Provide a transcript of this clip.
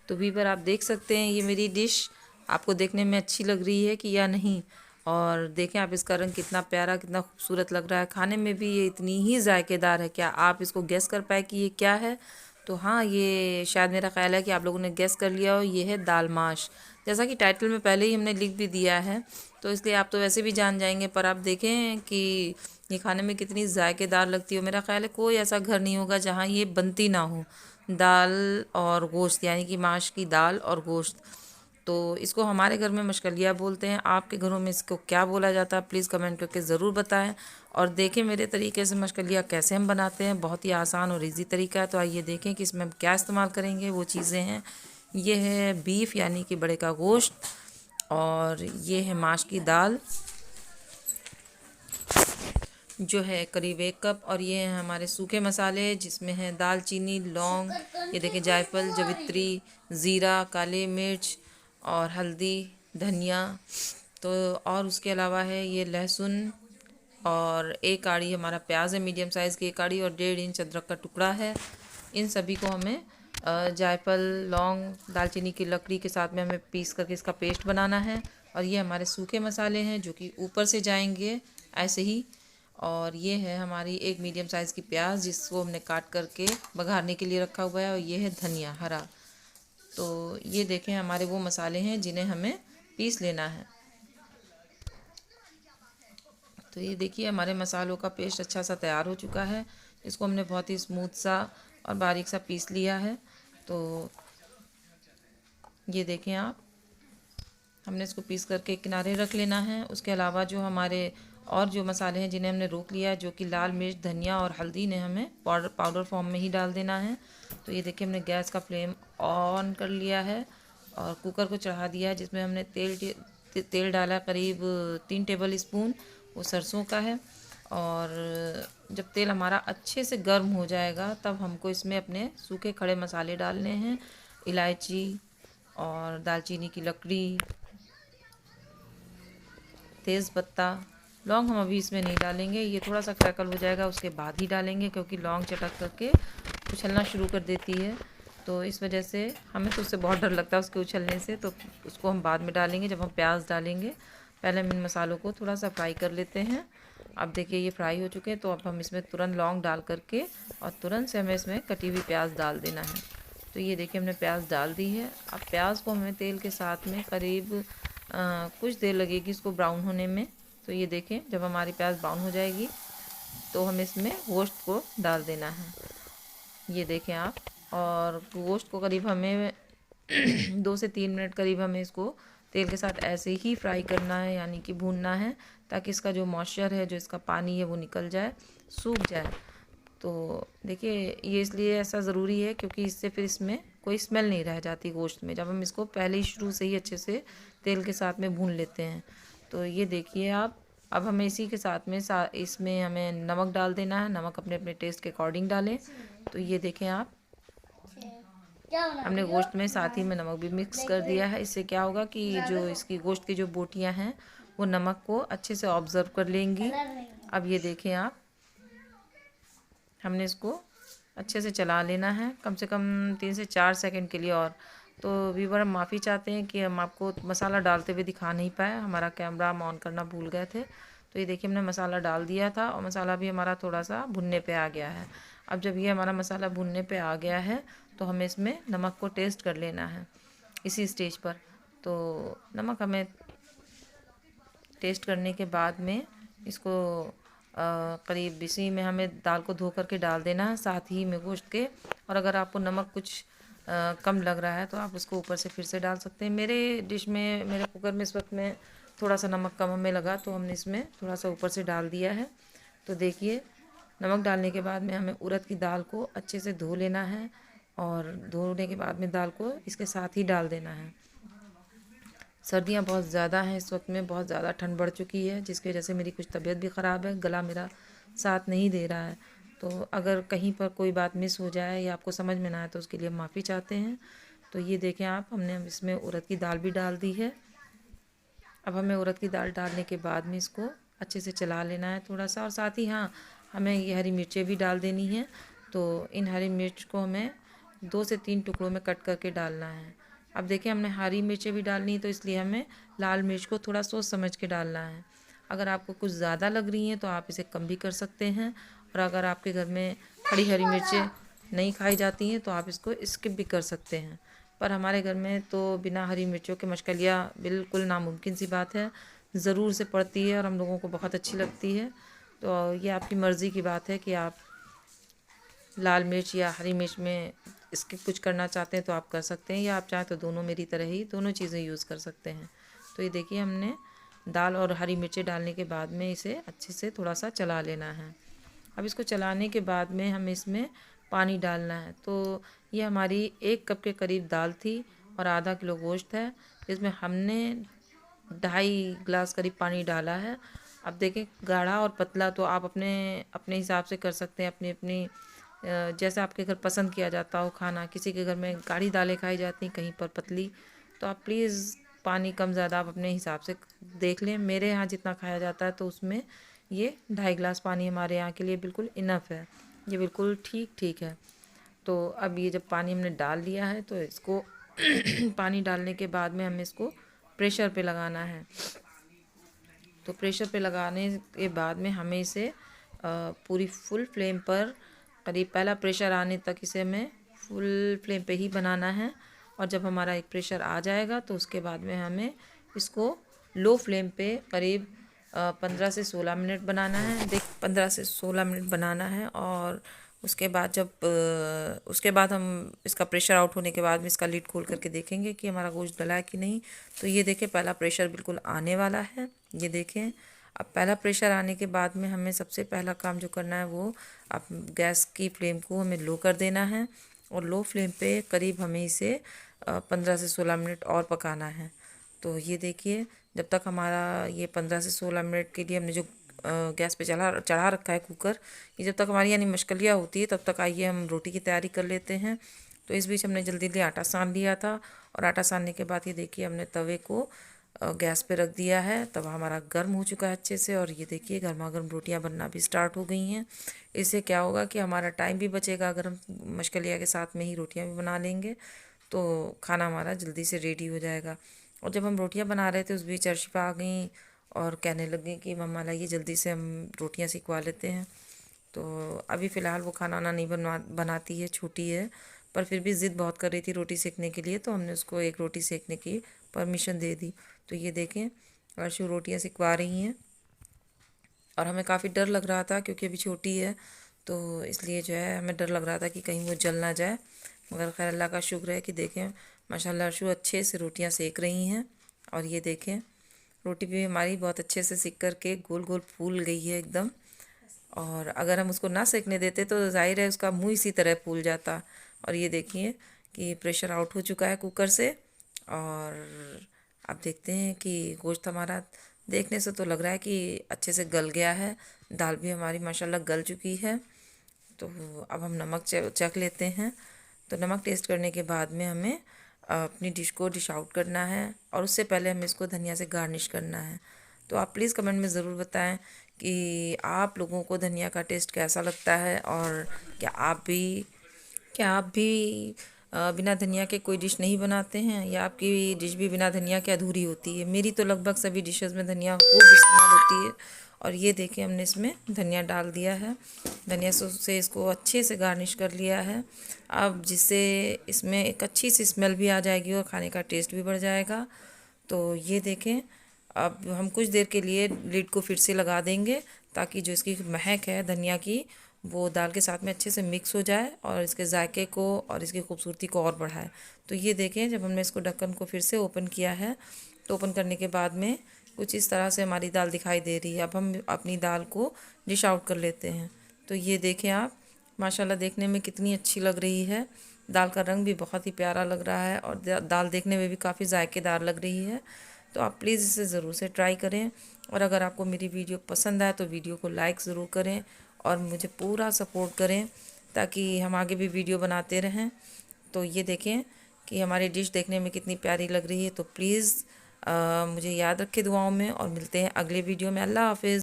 तो व्यूअर आप देख सकते हैं ये मेरी डिश आपको देखने में अच्छी लग रही है कि या नहीं। और देखें आप इसका रंग कितना प्यारा कितना खूबसूरत लग रहा है, खाने में भी ये इतनी ही जायकेदार है। क्या आप इसको गेस कर पाए कि ये क्या है? तो हाँ, ये शायद मेरा ख्याल है कि आप लोगों ने गेस कर लिया हो, ये है दाल माश। जैसा कि टाइटल में पहले ही हमने लिख भी दिया है, तो इसलिए आप तो वैसे भी जान जाएंगे। पर आप देखें कि ये खाने में कितनी जायकेदार लगती हो। मेरा ख्याल है कोई ऐसा घर नहीं होगा जहाँ ये बनती ना हो। दाल और गोश्त, यानी कि माश की दाल और गोश्त। तो इसको हमारे घर में मशकलिया बोलते हैं। आपके घरों में इसको क्या बोला जाता है प्लीज़ कमेंट करके ज़रूर बताएं। और देखें मेरे तरीके से मशकलिया कैसे हम बनाते हैं, बहुत ही आसान और इजी तरीका है। तो आइए देखें कि इसमें हम क्या इस्तेमाल करेंगे। वो चीज़ें हैं, ये है बीफ यानी कि बड़े का गोश्त, और ये है माश की दाल जो है करीब 1 कप, और ये हैं हमारे सूखे मसाले जिसमें है दालचीनी, लौंग, ये देखें जायफल, जवित्री, ज़ीरा, काले मिर्च और हल्दी, धनिया। तो और उसके अलावा है ये लहसुन, और 1 आड़ी हमारा प्याज है मीडियम साइज़ की 1 आड़ी, और 1.5 इंच अदरक का टुकड़ा है। इन सभी को हमें जायफल, लौंग, दालचीनी की लकड़ी के साथ में हमें पीस करके इसका पेस्ट बनाना है। और ये हमारे सूखे मसाले हैं जो कि ऊपर से जाएंगे ऐसे ही। और ये है हमारी 1 मीडियम साइज़ की प्याज जिसको हमने काट करके बघारने के लिए रखा हुआ है। और ये है धनिया हरा। तो ये देखें हमारे वो मसाले हैं जिन्हें हमें पीस लेना है। तो ये देखिए हमारे मसालों का पेस्ट अच्छा सा तैयार हो चुका है। इसको हमने बहुत ही स्मूथ सा और बारीक सा पीस लिया है। तो ये देखें आप, हमने इसको पीस करके किनारे रख लेना है। उसके अलावा जो हमारे और जो मसाले हैं जिन्हें हमने रोक लिया है, जो कि लाल मिर्च, धनिया और हल्दी ने हमें पाउडर फॉर्म में ही डाल देना है। तो ये देखिए हमने गैस का फ्लेम ऑन कर लिया है और कुकर को चढ़ा दिया है, जिसमें हमने तेल डाला करीब 3 टेबल स्पून, वो सरसों का है। और जब तेल हमारा अच्छे से गर्म हो जाएगा तब हमको इसमें अपने सूखे खड़े मसाले डालने हैं। इलायची और दालचीनी की लकड़ी, तेज़पत्ता, लौंग हम अभी इसमें नहीं डालेंगे, ये थोड़ा सा क्रैकल हो जाएगा उसके बाद ही डालेंगे, क्योंकि लौंग चटक करके उछलना शुरू कर देती है। तो इस वजह से हमें तो उससे बहुत डर लगता है उसके उछलने से, तो उसको हम बाद में डालेंगे जब हम प्याज डालेंगे। पहले हम इन मसालों को थोड़ा सा फ्राई कर लेते हैं। अब देखिए ये फ्राई हो चुके हैं, तो अब हम इसमें तुरंत लौंग डाल करके और तुरंत से हमें इसमें कटी हुई प्याज डाल देना है। तो ये देखिए हमने प्याज डाल दी है। अब प्याज को हमें तेल के साथ में करीब कुछ देर लगेगी इसको ब्राउन होने में। तो ये देखें जब हमारी प्याज ब्राउन हो जाएगी तो हमें इसमें गोश्त को डाल देना है। ये देखें आप, और गोश्त को करीब हमें 2 से 3 मिनट करीब हमें इसको तेल के साथ ऐसे ही फ्राई करना है, यानी कि भूनना है, ताकि इसका जो मॉइस्चर है, जो इसका पानी है, वो निकल जाए, सूख जाए। तो देखिए ये इसलिए ऐसा ज़रूरी है क्योंकि इससे फिर इसमें कोई स्मेल नहीं रह जाती गोश्त में, जब हम इसको पहले ही शुरू से ही अच्छे से तेल के साथ में भून लेते हैं। तो ये देखिए आप, अब हमें इसी के साथ में इसमें हमें नमक डाल देना है। नमक अपने अपने टेस्ट के अकॉर्डिंग डालें। तो ये देखें आप, हमने गोश्त में साथ ही में नमक भी मिक्स कर दिया है। इससे क्या होगा कि जो इसकी गोश्त की जो बोटियां हैं वो नमक को अच्छे से ऑब्ज़र्व कर लेंगी। अब ये देखें आप, हमने इसको अच्छे से चला लेना है कम से कम 3 से 4 सेकंड के लिए। और तो व्यूअर हम माफ़ी चाहते हैं कि हम आपको मसाला डालते हुए दिखा नहीं पाए, हमारा कैमरा हम ऑन करना भूल गए थे। तो ये देखिए हमने मसाला डाल दिया था और मसाला भी हमारा थोड़ा सा भुनने पे आ गया है। अब जब ये हमारा मसाला भुनने पे आ गया है तो हमें इसमें नमक को टेस्ट कर लेना है इसी स्टेज पर। तो नमक हमें टेस्ट करने के बाद में इसको करीब इसी में हमें दाल को धो करके डाल देना है साथ ही में गोश्त के। और अगर आपको नमक कुछ कम लग रहा है तो आप उसको ऊपर से फिर से डाल सकते हैं। मेरे डिश में, मेरे कुकर में इस वक्त में थोड़ा सा नमक कम हमें लगा तो हमने इसमें थोड़ा सा ऊपर से डाल दिया है। तो देखिए नमक डालने के बाद में हमें उड़द की दाल को अच्छे से धो लेना है, और धोने के बाद में दाल को इसके साथ ही डाल देना है। सर्दियाँ बहुत ज़्यादा हैं इस वक्त में, बहुत ज़्यादा ठंड बढ़ चुकी है, जिसकी वजह से मेरी कुछ तबीयत भी ख़राब है, गला मेरा साथ नहीं दे रहा है। तो अगर कहीं पर कोई बात मिस हो जाए या आपको समझ में ना आए तो उसके लिए हम माफ़ी चाहते हैं। तो ये देखें आप, हमने इसमें उड़द की दाल भी डाल दी है। अब हमें उड़द की दाल डालने के बाद में इसको अच्छे से चला लेना है थोड़ा सा, और साथ ही हाँ, हमें ये हरी मिर्चें भी डाल देनी है। तो इन हरी मिर्च को हमें 2 से 3 टुकड़ों में कट करके डालना है। अब देखिए हमने हरी मिर्चें भी डालनी है, तो इसलिए हमें लाल मिर्च को थोड़ा सोच समझ के डालना है। अगर आपको कुछ ज़्यादा लग रही हैं तो आप इसे कम भी कर सकते हैं, और अगर आपके घर में खड़ी हरी मिर्चें नहीं खाई जाती हैं तो आप इसको स्किप भी कर सकते हैं। पर हमारे घर में तो बिना हरी मिर्चों के मशकलिया बिल्कुल नामुमकिन सी बात है, ज़रूर से पड़ती है और हम लोगों को बहुत अच्छी लगती है। तो ये आपकी मर्ज़ी की बात है कि आप लाल मिर्च या हरी मिर्च में इसके कुछ करना चाहते हैं तो आप कर सकते हैं, या आप चाहें तो दोनों मेरी तरह ही दोनों चीज़ें यूज़ कर सकते हैं। तो ये देखिए हमने दाल और हरी मिर्चें डालने के बाद में इसे अच्छे से थोड़ा सा चला लेना है। अब इसको चलाने के बाद में हमें इसमें पानी डालना है। तो ये हमारी 1 कप के करीब दाल थी और आधा किलो गोश्त है, जिसमें हमने 2.5 गिलास करीब पानी डाला है। अब देखें गाढ़ा और पतला तो आप अपने अपने हिसाब से कर सकते हैं, अपनी अपनी जैसे आपके घर पसंद किया जाता हो खाना। किसी के घर में गाढ़ी दालें खाई जाती, कहीं पर पतली। तो आप प्लीज़ पानी कम ज़्यादा आप अपने हिसाब से देख लें। मेरे यहाँ जितना खाया जाता है तो उसमें ये 2.5 गिलास पानी हमारे यहाँ के लिए बिल्कुल इनफ है, ये बिल्कुल ठीक ठीक है। तो अब ये जब पानी हमने डाल लिया है तो इसको पानी डालने के बाद में हमें इसको प्रेशर पे लगाना है। तो प्रेशर पे लगाने के बाद में हमें इसे पूरी फुल फ्लेम पर करीब पहला प्रेशर आने तक इसे हमें फुल फ्लेम पे ही बनाना है। और जब हमारा एक प्रेशर आ जाएगा तो उसके बाद में हमें इसको लो फ्लेम पे करीब 15 से 16 मिनट बनाना है। 15 से 16 मिनट बनाना है। और उसके बाद उसके बाद हम इसका प्रेशर आउट होने के बाद में इसका लिड खोल करके देखेंगे कि हमारा गोश्त गला है कि नहीं। तो ये देखें पहला प्रेशर बिल्कुल आने वाला है, ये देखें। अब पहला प्रेशर आने के बाद में हमें सबसे पहला काम जो करना है वो अब गैस की फ्लेम को हमें लो कर देना है, और लो फ्लेम पे करीब हमें इसे 15 से 16 मिनट और पकाना है। तो ये देखिए जब तक हमारा ये 15 से 16 मिनट के लिए हमने जो गैस पे चढ़ा रखा है कुकर, ये जब तक हमारी यानी मशकलिया होती है तब तक आइए हम रोटी की तैयारी कर लेते हैं। तो इस बीच हमने जल्दी जल्दी आटा सान लिया था, और आटा सानने के बाद ये देखिए हमने तवे को गैस पे रख दिया है। तवा हमारा गर्म हो चुका है अच्छे से, और ये देखिए गर्मा गर्म रोटियां बनना भी स्टार्ट हो गई हैं। इससे क्या होगा कि हमारा टाइम भी बचेगा, अगर हम मशकलिया के साथ में ही रोटियां भी बना लेंगे तो खाना हमारा जल्दी से रेडी हो जाएगा। और जब हम रोटियां बना रहे थे उस बीच अर्शिफा आ गई और कहने लगी कि मम्मा लाइए जल्दी से हम रोटियां सिकवा लेते हैं। तो अभी फ़िलहाल वो खाना वाना नहीं बनाती है, छोटी है, पर फिर भी ज़िद बहुत कर रही थी रोटी सेकने के लिए, तो हमने उसको एक रोटी सेकने की परमिशन दे दी। तो ये देखें अर्शु रोटियां सिकवा रही हैं, और हमें काफ़ी डर लग रहा था क्योंकि अभी छोटी है, तो इसलिए जो है हमें डर लग रहा था कि कहीं वो जल ना जाए। मगर खैर अल्लाह का शुक्र है कि देखें माशाल्लाह अर्शु अच्छे से रोटियां सेक रही हैं। और ये देखें रोटी भी हमारी बहुत अच्छे से सिक करके गोल गोल फूल गई है एकदम। और अगर हम उसको ना सेकने देते तो जाहिर है उसका मुंह इसी तरह फूल जाता। और ये देखिए कि प्रेशर आउट हो चुका है कुकर से, और अब देखते हैं कि गोश्त हमारा देखने से तो लग रहा है कि अच्छे से गल गया है। दाल भी हमारी माशाल्लाह गल चुकी है। तो अब हम नमक चख लेते हैं। तो नमक टेस्ट करने के बाद में हमें अपनी डिश को डिश आउट करना है, और उससे पहले हमें इसको धनिया से गार्निश करना है। तो आप प्लीज़ कमेंट में ज़रूर बताएं कि आप लोगों को धनिया का टेस्ट कैसा लगता है, और क्या आप भी बिना धनिया के कोई डिश नहीं बनाते हैं, या आपकी डिश भी बिना धनिया के अधूरी होती है। मेरी तो लगभग सभी डिशेस में धनिया खूब इस्तेमाल होती है। और ये देखिए हमने इसमें धनिया डाल दिया है, धनिया से इसको अच्छे से गार्निश कर लिया है। अब जिससे इसमें एक अच्छी सी स्मेल भी आ जाएगी और खाने का टेस्ट भी बढ़ जाएगा। तो ये देखें अब हम कुछ देर के लिए लिड को फिर से लगा देंगे, ताकि जो इसकी महक है धनिया की वो दाल के साथ में अच्छे से मिक्स हो जाए और इसके जायके को और इसकी खूबसूरती को और बढ़ाए। तो ये देखें जब हमने इसको ढक्कन को फिर से ओपन किया है, तो ओपन करने के बाद में कुछ इस तरह से हमारी दाल दिखाई दे रही है। अब हम अपनी दाल को डिश आउट कर लेते हैं। तो ये देखें आप माशाल्लाह देखने में कितनी अच्छी लग रही है। दाल का रंग भी बहुत ही प्यारा लग रहा है, और दाल देखने में भी काफ़ी जायकेदार लग रही है। तो आप प्लीज़ इसे ज़रूर से ट्राई करें, और अगर आपको मेरी वीडियो पसंद आए तो वीडियो को लाइक ज़रूर करें और मुझे पूरा सपोर्ट करें, ताकि हम आगे भी वीडियो बनाते रहें। तो ये देखें कि हमारी डिश देखने में कितनी प्यारी लग रही है। तो प्लीज़ मुझे याद रखें दुआओं में, और मिलते हैं अगले वीडियो में। अल्लाह हाफ़िज़।